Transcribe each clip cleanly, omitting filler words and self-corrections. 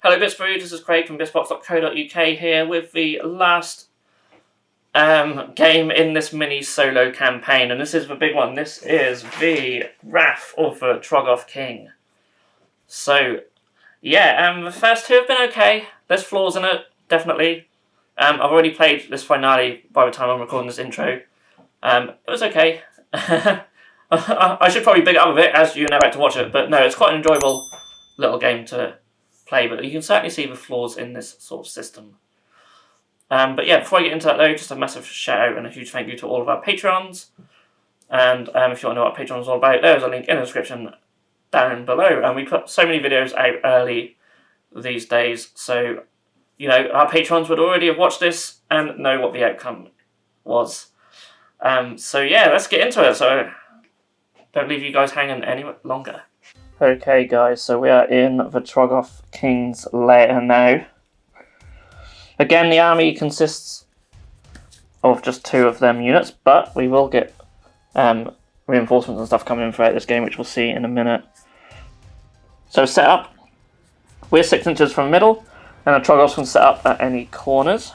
Hello Bitzbox, this is Craig from Bitzbox.co.uk here with the last game in this mini solo campaign, and this is the big one. This is the Wrath of the Troggoth King. So, yeah, the first two have been okay. There's flaws in it, definitely. I've already played this finale by the time I'm recording this intro. It was okay. I should probably big it up a bit as you never had to watch it, but no, it's quite an enjoyable little game to play, but you can certainly see the flaws in this sort of system. But yeah, before I get into that though, just a massive shout out and a huge thank you to all of our Patrons. And if you want to know what Patreon is all about, there's a link in the description down below. And we put so many videos out early these days, so you know our patrons would already have watched this and know what the outcome was. So yeah, let's get into it. So don't leave you guys hanging any longer. Okay guys, so we are in the Troggoth King's lair now. Again, the army consists of just 2 of them units, but we will get reinforcements and stuff coming in throughout this game, which we'll see in a minute. So set up, we're 6 inches from the middle, and the Troggoths can set up at any corners.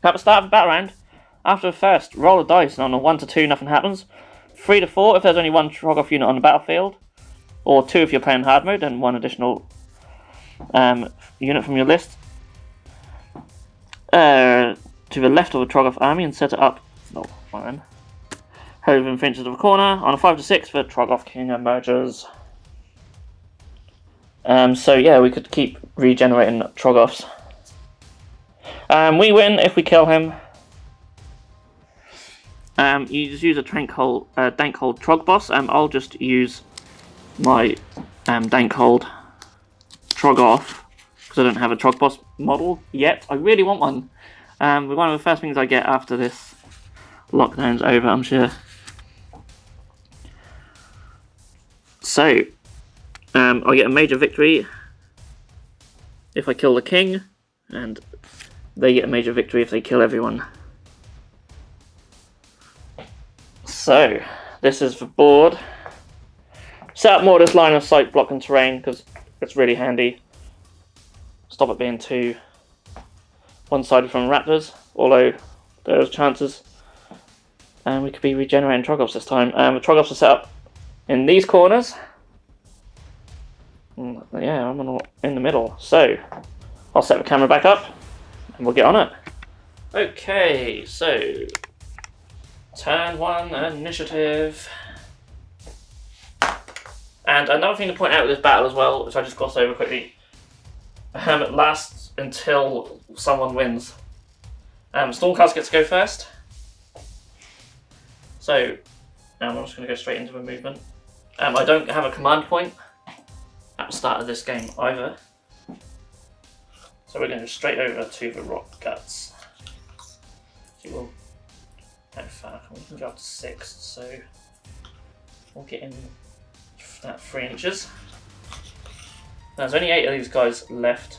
At the start of the battle round, after the first, roll a dice, and on a 1 to 2 nothing happens. 3 to 4 if there's only 1 Troggoth unit on the battlefield, or 2 if you're playing hard mode and 1 additional unit from your list. To the left of the Troggoth army and set it up. No, fine. Hold within 3 inches of the corner. On a 5 to 6 the Troggoth King emerges. So yeah, we could keep regenerating Troggoths. We win if we kill him. You just use a Dankhold Trogboss. I'll just use my Dankhold Troggoth because I don't have a Trogboss model yet. I really want one. One of the first things I get after this lockdown's over, I'm sure. So, I get a major victory if I kill the king, and they get a major victory if they kill everyone. So, this is the board. Set up more of this line of sight blocking terrain because it's really handy. Stop it being too one-sided from raptors, although there's chances. And we could be regenerating Troggoths this time. The Troggoths are set up in these corners. Yeah, I'm in the middle. So, I'll set the camera back up and we'll get on it. Okay, so turn 1 initiative. And another thing to point out with this battle as well, which I just glossed over quickly, it lasts until someone wins. Stormcast gets to go first. So, I'm just going to go straight into the movement. I don't have a command point at the start of this game either. So we're going to go straight over to the rock guts. So we'll how far? We can go up to 6, so we'll get in that 3 inches. Now, there's only 8 of these guys left.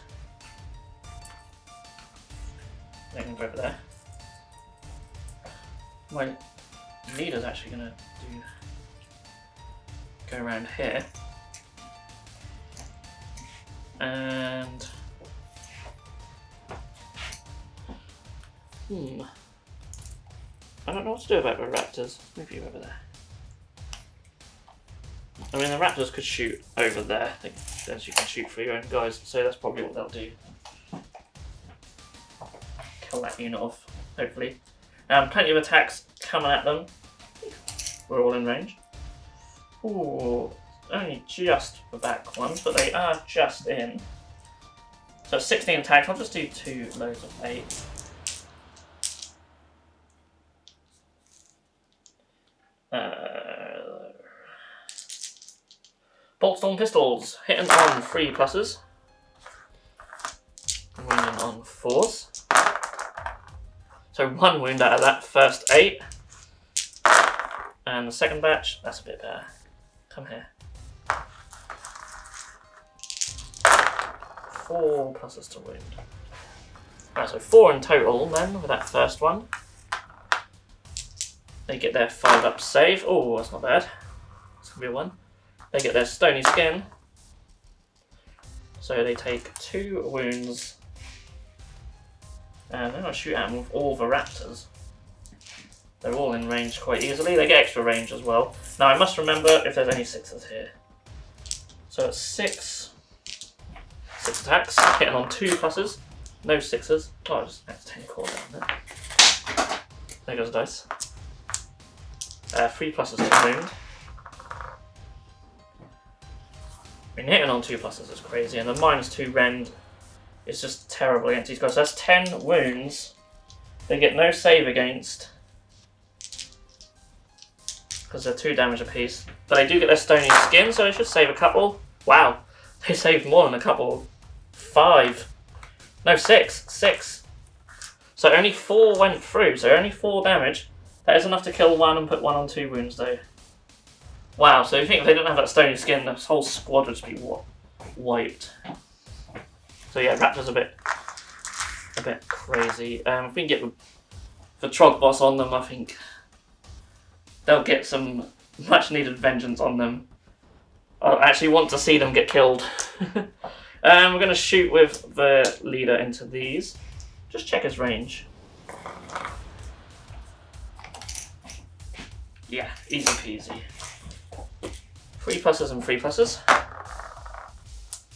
They can go over there. My leader's actually going to go around here. And I don't know what to do about the raptors. Move you over there. I mean, the raptors could shoot over there. As you can shoot for your own guys, so that's probably what they'll do. Kill that unit off, hopefully. Plenty of attacks coming at them. We're all in range. Ooh, only just the back ones, but they are just in. So 16 attacks. I'll just do 2 loads of 8. Boltstorm pistols, hitting on 3 pluses, wounding on 4s. So 1 wound out of that first 8, and the second batch, that's a bit better. Come here. 4 pluses to wound. Right, so 4 in total then with that first one. They get their 5-up save. Oh, that's not bad. That's gonna be a 1. They get their stony skin. So they take 2 wounds. And then I shoot at them with all the raptors. They're all in range quite easily. They get extra range as well. Now I must remember if there's any 6s here. So it's 6 attacks, hitting on 2 pluses. No 6s. Oh, I just accidentally called down there. There goes the dice. 3 pluses to wound. I mean, hitting on 2 pluses is crazy, and the -2 rend is just terrible against these guys. So that's 10 wounds. They get no save against, because they're 2 damage apiece. But they do get their stony skin, so they should save a couple. Wow, they saved more than a couple. 5. No, 6. 6. So only 4 went through, so only 4 damage. That is enough to kill 1 and put 1 on 2 wounds though. Wow, so you think if they didn't have that stony skin, this whole squad would just be wiped. So yeah, Raptor's a bit crazy. If we can get the Troggoth on them, I think they'll get some much needed vengeance on them. I actually want to see them get killed. We're going to shoot with the leader into these. Just check his range. Yeah, easy peasy. 3 pluses and 3 pluses.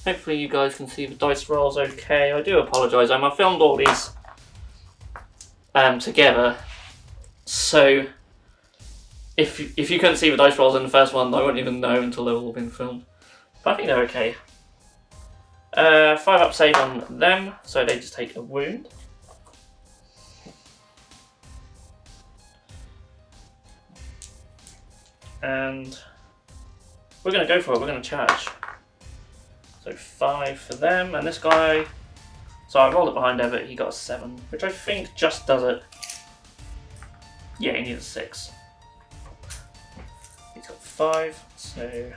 Hopefully you guys can see the dice rolls okay. I do apologise. I filmed all these together, so if you couldn't see the dice rolls in the first one, I wouldn't even know until they've all been filmed. But I think they're okay. 5 up save on them, so they just take a wound. And we're going to go for it, we're going to charge. So 5 for them, and this guy, so I rolled it behind Everett, he got a 7, which I think just does it. Yeah, he needs a 6. He's got 5, so...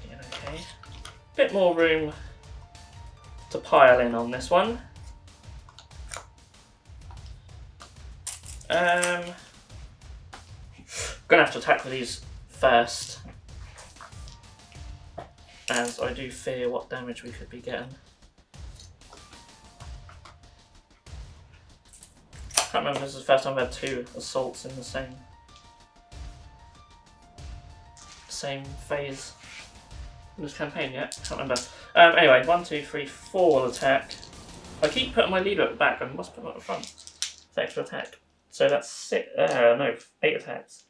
Okay. Bit more room to pile in on this one. Gonna have to attack with these first, as I do fear what damage we could be getting. I can't remember if this is the first time I've had 2 assaults in the same phase in this campaign yet. Can't remember. Anyway, 1, 2, 3, 4 will attack. I keep putting my leader at the back, I must put him at the front. It's extra attack. So that's 8 attacks.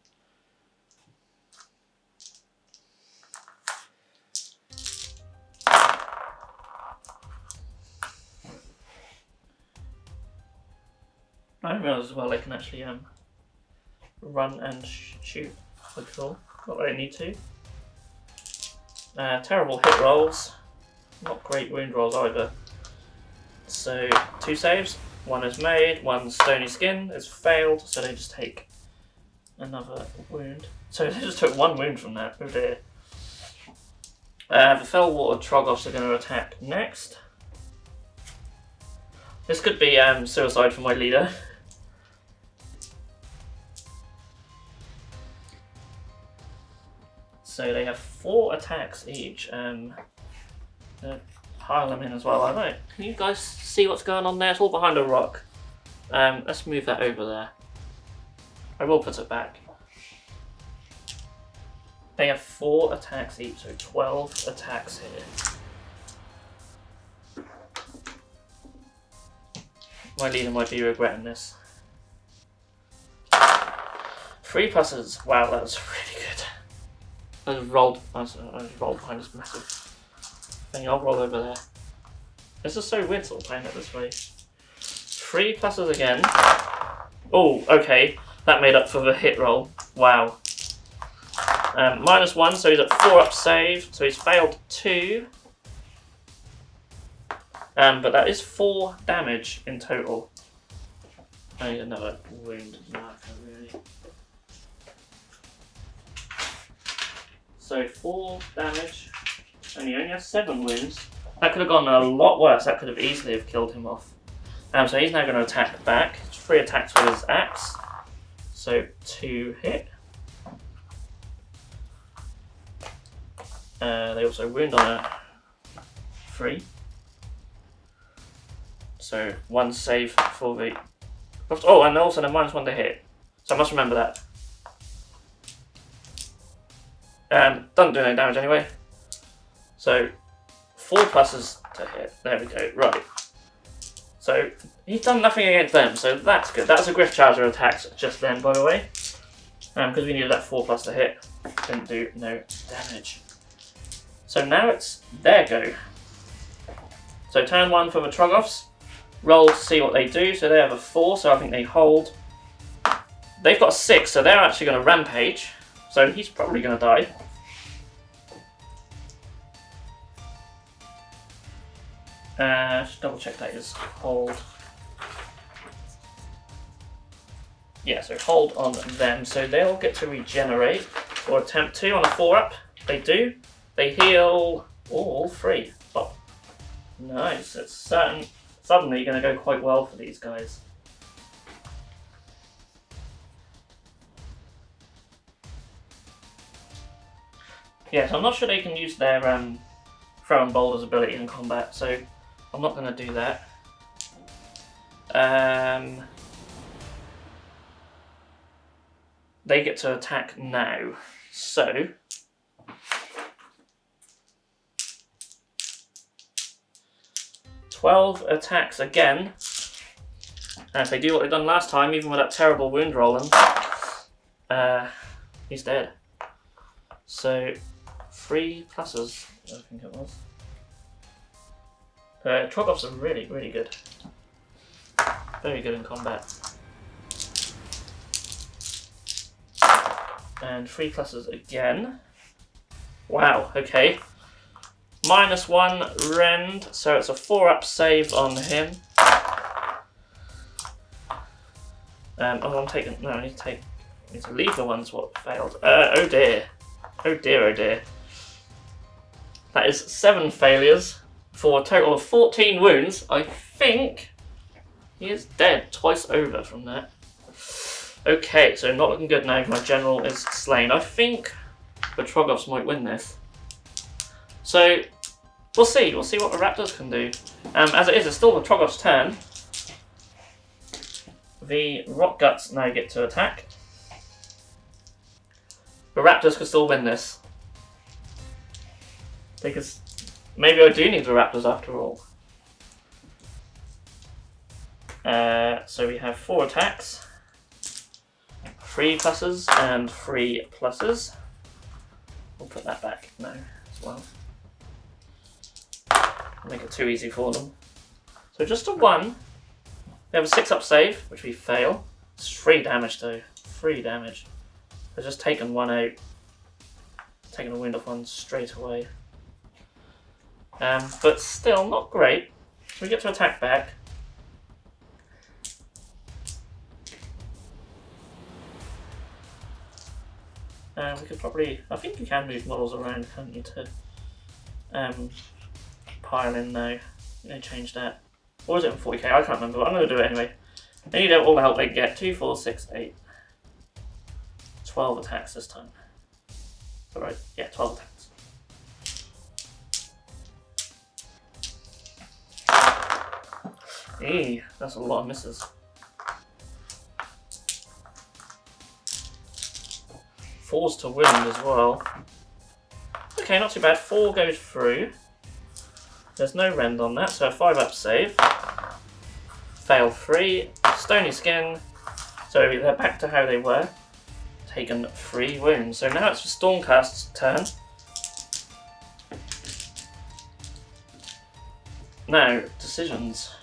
I didn't realise as well they can actually run and shoot. Quite cool. Not that I need to. Terrible hit rolls. Not great wound rolls either. So 2 saves. 1 is made. 1 stony skin is failed. So they just take another wound. So they just took 1 wound from that. Oh dear. The Fellwater Troggoths are going to attack next. This could be suicide for my leader. So they have 4 attacks each. Pile them in as well. I don't know. Can you guys see what's going on there? It's all behind a rock. Let's move that over there. I will put it back. They have 4 attacks each, so 12 attacks here. My leader might be regretting this. 3 pluses. Wow, that was really good. I just rolled behind this massive thing. I'll roll over there. This is so weird sort of playing it this way. 3 pluses again. Oh, okay. That made up for the hit roll. Wow. -1, so he's at 4 up save. So he's failed 2. But that is 4 damage in total. I need another wound marker, really. So 4 damage, and he only has 7 wounds. That could have gone a lot worse. That could have easily have killed him off. So he's now going to attack back. 3 attacks with his axe. So 2 hit. They also wound on a 3. So 1 save for the... Oh, and also a -1 to hit. So I must remember that. Doesn't do any damage anyway. So 4 pluses to hit. There we go. Right. So he's done nothing against them, so that's good. That's a Griff Charger attacks just then, by the way. Because we needed that 4+ to hit. Didn't do no damage. So now it's their go. So turn 1 for the Troggoths. Roll to see what they do. So they have a 4, so I think they hold. They've got a 6, so they're actually going to rampage. So he's probably going to die. Just double check that is hold. Yeah, so hold on them. So they'll get to regenerate or attempt to on a 4-up. They do. They heal all 3. Oh, nice. It's suddenly going to go quite well for these guys. Yes, I'm not sure they can use their throwing boulders ability in combat, so I'm not going to do that. They get to attack now, so 12 attacks again. And if they do what they've done last time, even with that terrible wound rolling, he's dead. So 3 pluses, I think it was. Troggoths are really, really good. Very good in combat. And 3 pluses again. Wow, okay. -1 rend, so it's a 4-up save on him. Oh, I'm taking. No, I need to leave the ones what failed. Oh dear. Oh dear, oh dear. That is 7 failures for a total of 14 wounds. I think he is dead twice over from that. Okay, so not looking good now. My general is slain. I think the Troggoths might win this. So we'll see. We'll see what the Raptors can do. As it is, it's still the Troggoths' turn. The Rock Guts now get to attack. The Raptors could still win this. Because maybe I do need the Raptors after all. So we have 4 attacks. 3 pluses and 3 pluses. We'll put that back now as well. Make it too easy for them. So just a 1. We have a 6-up save, which we fail. It's 3 damage though. 3 damage. I've just taken 1 out. Taken a wound off 1 straight away. But still not great. We get to attack back. We could probably, I think you can move models around, can't you, to pile in now. They change that. Or was it in 40k? I can't remember, but I'm going to do it anyway. They need all the help they can get. 2, 4, 6, 8. 12 attacks this time. Alright, yeah, 12 attacks. That's a lot of misses. 4's to wound as well. Okay, not too bad. 4 goes through. There's no rend on that, so a 5-up save. Fail 3. Stony skin. So they're back to how they were. Taken 3 wounds. So now it's the Stormcast's turn. Now, decisions.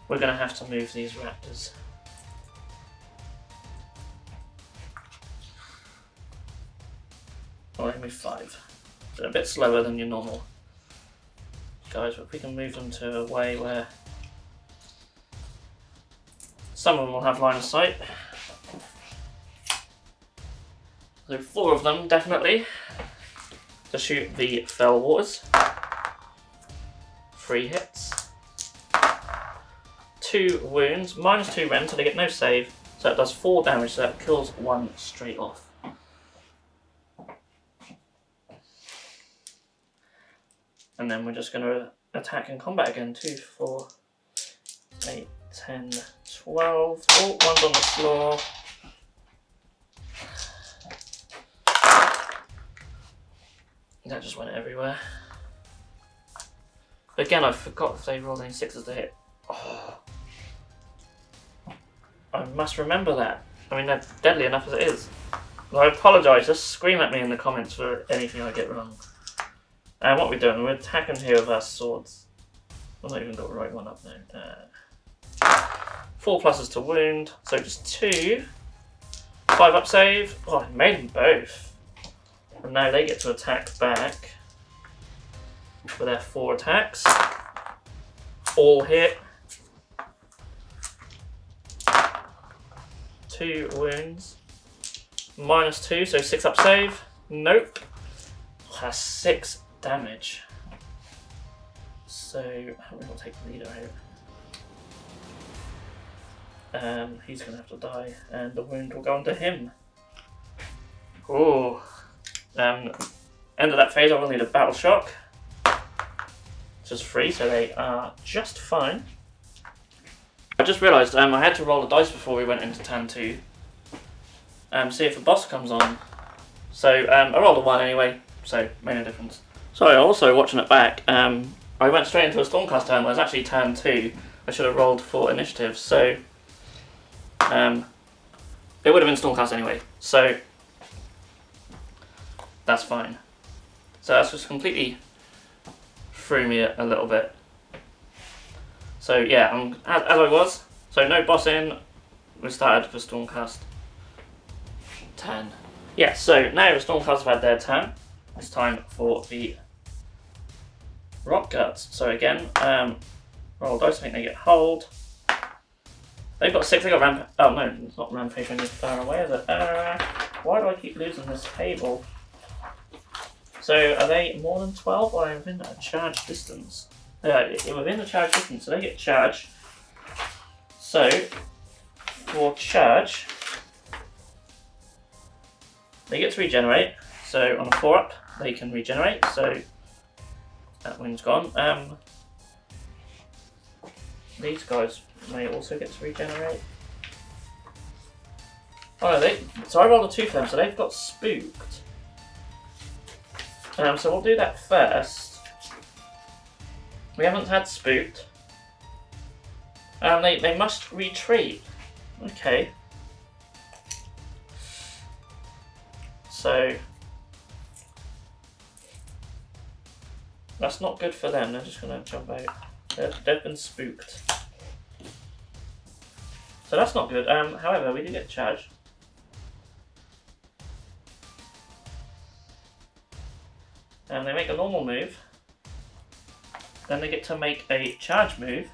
We're going to have to move these Raptors. Or move 5. They're a bit slower than your normal guys, but we can move them to a way where some of them will have line of sight. So 4 of them, definitely, to shoot the Fell Waters. 3 hits. 2 wounds, -2 rend, so they get no save. So it does 4 damage, so that kills 1 straight off. And then we're just going to attack and combat again. 2, 4, 8, 10, 12. Oh, one's on the floor. That just went everywhere. Again, I forgot if they rolled any 6s to hit. Oh. I must remember that. I mean, they're deadly enough as it is. I apologise, just scream at me in the comments for anything I get wrong. And what we're doing, we're attacking here with our swords. I've not even got the right one up now. 4 pluses to wound, so just 2. 5 up save. Oh, I made them both. And now they get to attack back with their 4 attacks. All hit. 2 wounds. -2, so 6 up save. Nope. Has 6 damage. So, we'll take the leader out. He's going to have to die, and the wound will go onto him. Oh. End of that phase, I will need a battle shock. Just 3, so they are just fine. I just realised I had to roll the dice before we went into turn 2. See if the boss comes on. So I rolled a 1 anyway, so made no difference. Sorry, also watching it back, I went straight into a Stormcast turn, where it's actually turn 2. I should have rolled for initiative, so it would have been Stormcast anyway, so that's fine. So that's just completely threw me a little bit. So yeah, as I was, so no boss in, we started for Stormcast 10. Yeah, so now the Stormcast have had their turn, it's time for the Rock Guards. So again, roll dice, I think they get hold. They've got 6, they got Rampage. Oh no, it's not Rampage when you're far away, is it? Why do I keep losing this table? So are they more than 12 or are they within a charge distance? Within the charge distance, so they get charge. So, for charge, they get to regenerate. So on a 4 up, they can regenerate. So that wind's gone. These guys may also get to regenerate. Oh no, so I rolled a 2 for them, so they've got spooked. So we'll do that first. We haven't had spooked. They must retreat. Okay. So that's not good for them. They're just going to jump out. They've been spooked. So that's not good. However, we do get charged. And they make a normal move. Then they get to make a charge move.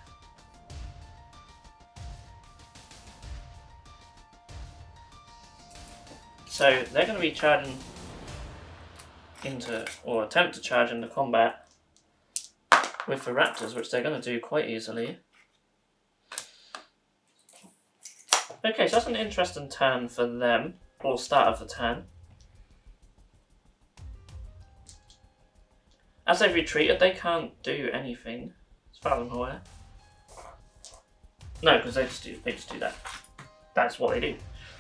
So they're going to be charging into, or attempt to charge into combat with the Raptors, which they're going to do quite easily. Okay, so that's an interesting turn for them, or start of the turn. As they've retreated, they can't do anything, as far as I'm aware. No, because they just do that. That's what they do.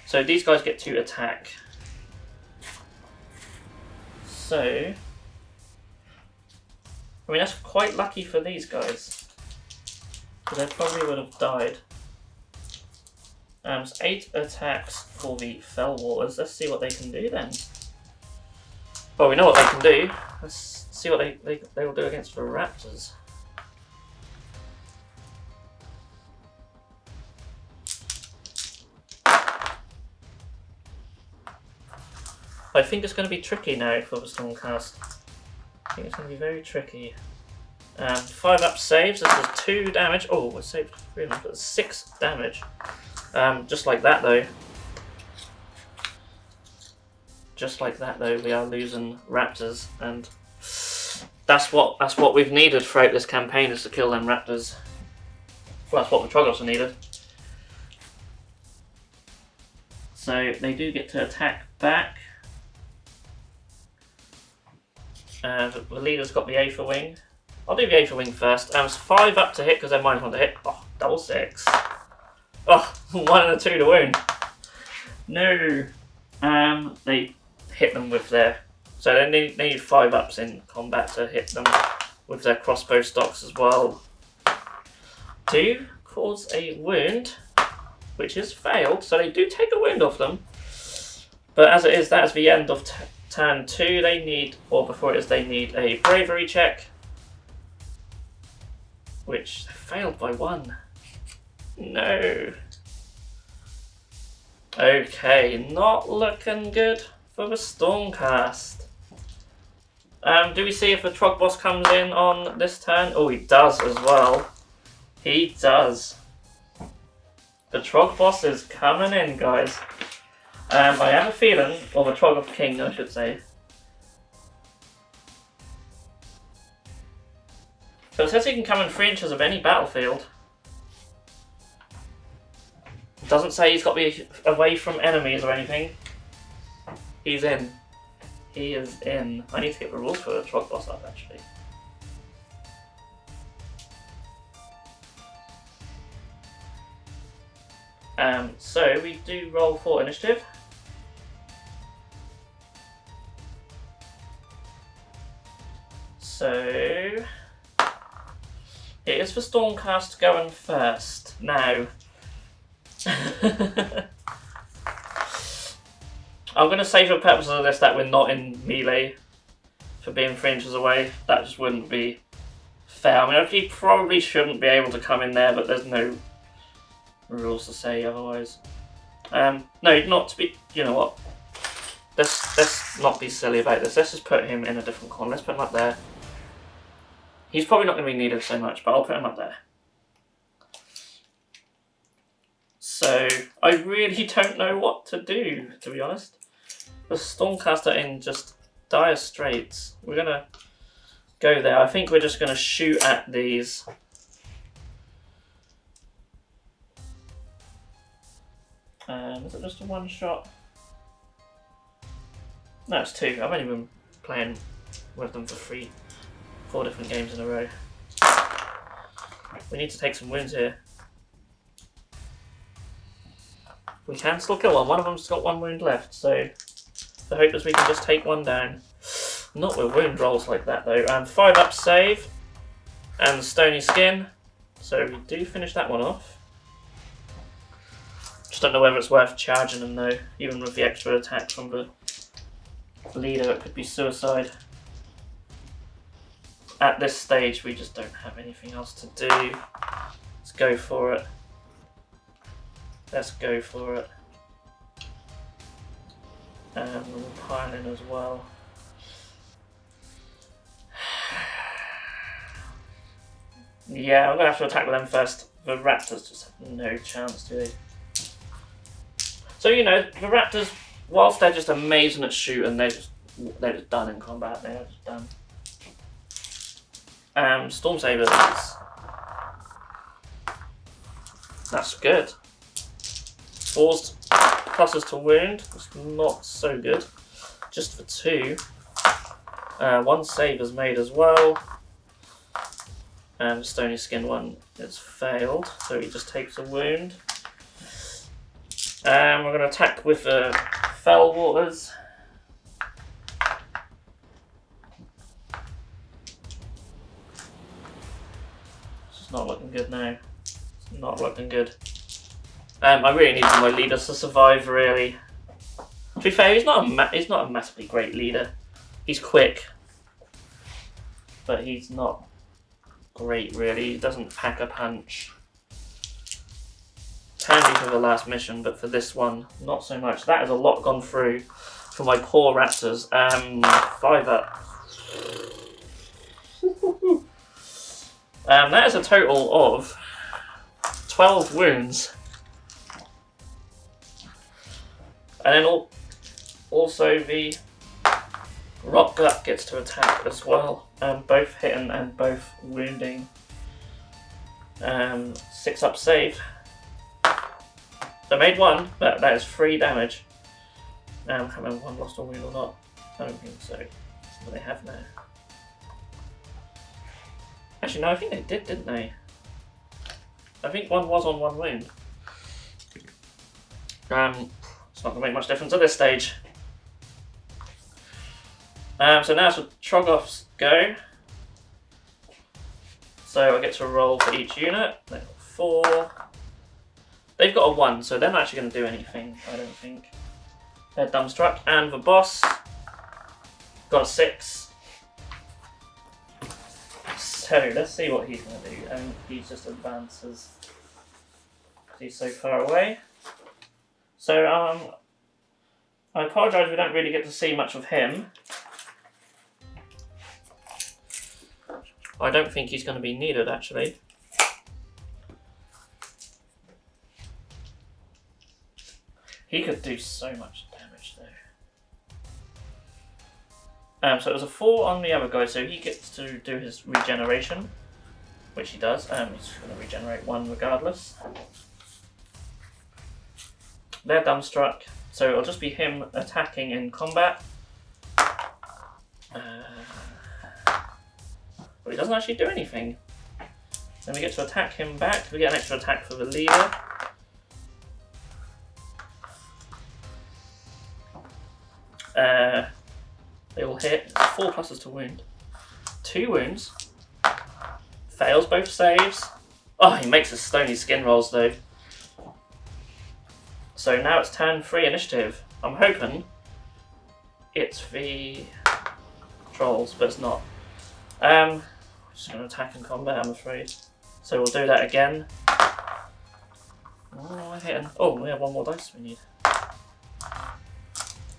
So these guys get to attack. So, I mean, that's quite lucky for these guys, because they probably would have died. So 8 attacks for the Fell Waters. Let's see what they can do then. Well, we know what they can do. Let's see what they will do against the Raptors. I think it's going to be tricky now for the Stormcast. I think it's going to be very tricky. 5 up saves. This is 2 damage. Oh, we saved 3 of them, but 6 damage. Just like that, though. Just like that, though, we are losing Raptors, and that's what we've needed throughout this campaign, is to kill them Raptors. Well, that's what the Troggoths are needed. So they do get to attack back. The leader's got the Aether Wing, I'll do the A for wing first. It's 5 up to hit because they're -1 to hit. Oh, double 6. Oh, 1 and a 2 to wound. No. They hit them with their... So they need 5 ups in combat to hit them with their crossbow stocks as well. 2 cause a wound, which is failed. So they do take a wound off them. But as it is, that is the end of turn 2. They need, or before it is, they need a bravery check. Which failed by 1. No. Okay, not looking good for the Stormcast. Do we see if the Troggoth comes in on this turn? Oh, he does as well. He does. The Troggoth is coming in, guys. I have a feeling, or the Troggoth King, I should say. So it says he can come in 3 inches of any battlefield. It doesn't say he's got to be away from enemies or anything. He's in. He is in. I need to get the rules for the Troggoth up, actually. So we do roll for initiative. So it is for Stormcast going first. Now, I'm going to say for purposes of this that we're not in melee for being 3 inches away. That just wouldn't be fair. I mean, he probably shouldn't be able to come in there, but there's no rules to say otherwise. No, not to be. You know what? Let's not be silly about this. Let's just put him in a different corner. Let's put him up there. He's probably not going to be needed so much, but I'll put him up there. So I really don't know what to do, to be honest. The Stormcaster in just dire straits. We're going to go there. I think we're just going to shoot at these. Is it just a 1 shot? No, it's 2. I've only been playing with them for 4 different games in a row. We need to take some wounds here. We can still kill one. One of them's got 1 wound left, so the hope is we can just take 1 down. Not with wound rolls like that though. 5 up save and stony skin, so we do finish that one off. Just don't know whether it's worth charging them though. Even with the extra attack from the leader, it could be suicide. At this stage, we just don't have anything else to do. Let's go for it. Let's go for it. And we'll pile in as well. Yeah, I'm going to have to attack them first. The Raptors just have no chance, do they? So, you know, the Raptors, whilst they're just amazing at shooting, they're just done in combat. They're just done. Storm Sabers. That's good. 4s pluses to wound. That's not so good. Just for 2. 1 save is made as well. And the Stony Skin one is failed, so he just takes a wound. We're going to attack with the Fell Waters. It's not looking good now. It's not looking good. I really need my leaders to survive, really. To be fair, he's not a massively great leader. He's quick, but he's not great, really. He doesn't pack a punch. Handy for the last mission, but for this one, not so much. That is a lot gone through for my poor Raptors. 5 up. That is a total of 12 wounds. And then also the Rock Gut gets to attack as well. Both hitting and both wounding. 6 up save. So made 1, but that is 3 damage. I can't remember if 1 lost a wound or not. I don't think so. That's what they have now. Actually, no, I think they did, didn't they? I think one was on 1 wound. It's not going to make much difference at this stage. So now it's Troggoth's go. So I get to roll for each unit. They've got 4. They've got a 1, so they're not actually going to do anything, I don't think. They're dumbstruck. And the boss got a 6. So let's see what he's going to do. He just advances because he's so far away. So I apologise, we don't really get to see much of him. I don't think he's going to be needed, actually. He could do so much damage, though. So it was a 4 on the other guy, so he gets to do his regeneration, which he does. He's going to regenerate 1 regardless. They're dumbstruck, so it'll just be him attacking in combat. But he doesn't actually do anything. Then we get to attack him back. We get an extra attack for the leader. They all hit. 4 pluses to wound. 2 wounds. Fails both saves. Oh, he makes his stony skin rolls though. So now it's turn 3 initiative. I'm hoping it's the trolls, but it's not. Just going to attack in combat, I'm afraid. So we'll do that again. Oh, we're hitting. Oh, we have 1 more dice we need.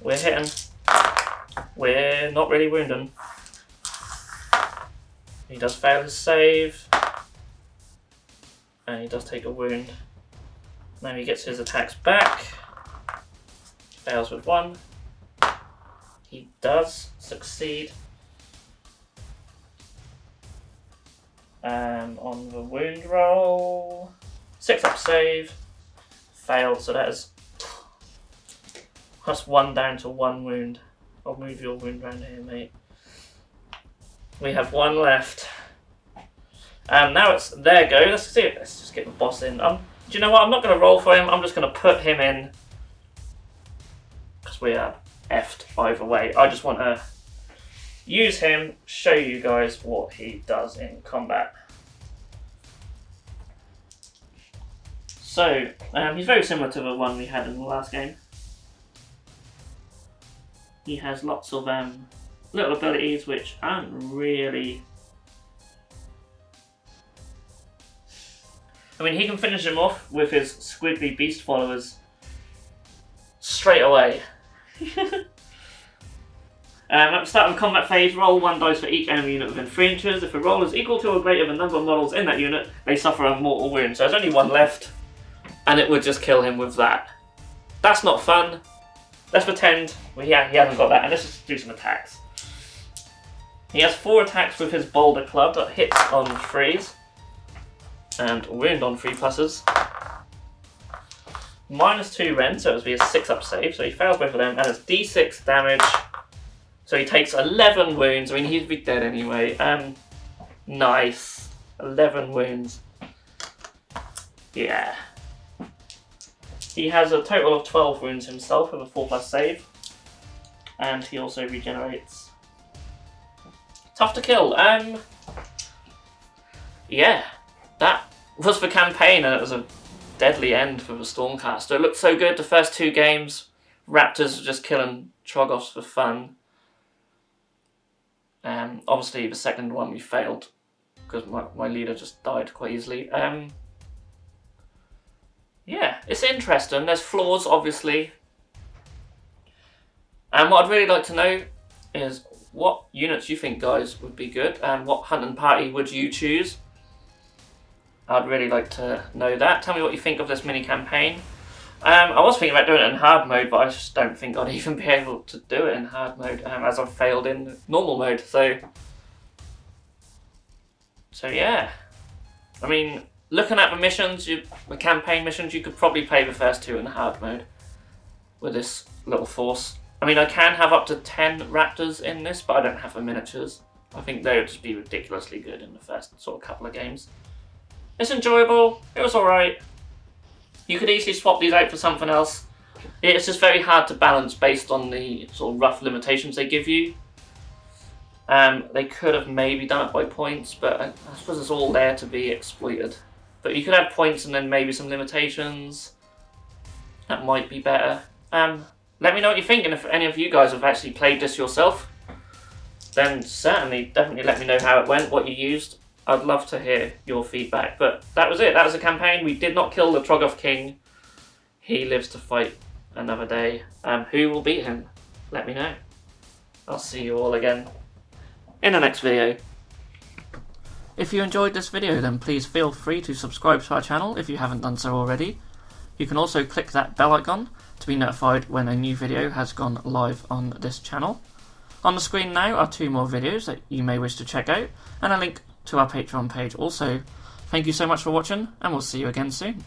We're hitting. We're not really wounding. He does fail his save. And he does take a wound. Now he gets his attacks back. Fails with 1. He does succeed. On the wound roll. 6 up save. Failed, so that is +1 down to 1 wound. I'll move your wound round here, mate. We have 1 left. Now it's their go. Let's see it. Let's just get the boss in. Do you know what? I'm not going to roll for him. I'm just going to put him in. Because we are effed either way. I just want to use him, show you guys what he does in combat. So, he's very similar to the one we had in the last game. He has lots of little abilities which aren't really... I mean, he can finish him off with his squiggly beast followers straight away. At the start of the combat phase, roll 1 dice for each enemy unit within 3 inches. If the roll is equal to or greater than the number of models in that unit, they suffer a mortal wound. So there's only 1 left, and it would just kill him with that. That's not fun. Let's pretend he hasn't got that, and let's just do some attacks. He has 4 attacks with his boulder club that hits on 3s, and wound on 3 pluses. -2 rend, so it would be a 6 up save, so he fails both of them, and it's d6 damage. So he takes 11 wounds. I mean, he'd be dead anyway. Nice. 11 wounds. Yeah. He has a total of 12 wounds himself with a 4+ save. And he also regenerates. Tough to kill. Yeah. That was the campaign, and it was a deadly end for the Stormcaster. It looked so good the first 2 games. Raptors were just killing Troggoths for fun. Obviously the second one we failed because my leader just died quite easily. Yeah, it's interesting. There's flaws, obviously. And what I'd really like to know is what units you think, guys, would be good, and what hunting party would you choose? I'd really like to know that. Tell me what you think of this mini campaign. I was thinking about doing it in hard mode, but I just don't think I'd even be able to do it in hard mode, as I've failed in normal mode. So yeah. I mean, looking at the missions, the campaign missions, you could probably play the first 2 in hard mode with this little force. I mean, I can have up to 10 raptors in this, but I don't have the miniatures. I think they would just be ridiculously good in the first sort of couple of games. It's enjoyable. It was alright. You could easily swap these out for something else. It's just very hard to balance based on the sort of rough limitations they give you. They could have maybe done it by points, but I suppose it's all there to be exploited. But you could have points and then maybe some limitations. That might be better. Let me know what you think, and if any of you guys have actually played this yourself, then definitely let me know how it went, what you used. I'd love to hear your feedback. But that was it. That was the campaign. We did not kill the Troggoth King. He lives to fight another day. Who will beat him? Let me know. I'll see you all again in the next video. If you enjoyed this video, then please feel free to subscribe to our channel if you haven't done so already. You can also click that bell icon to be notified when a new video has gone live on this channel. On the screen now are 2 more videos that you may wish to check out, and a link to our Patreon page also. Thank you so much for watching, and we'll see you again soon.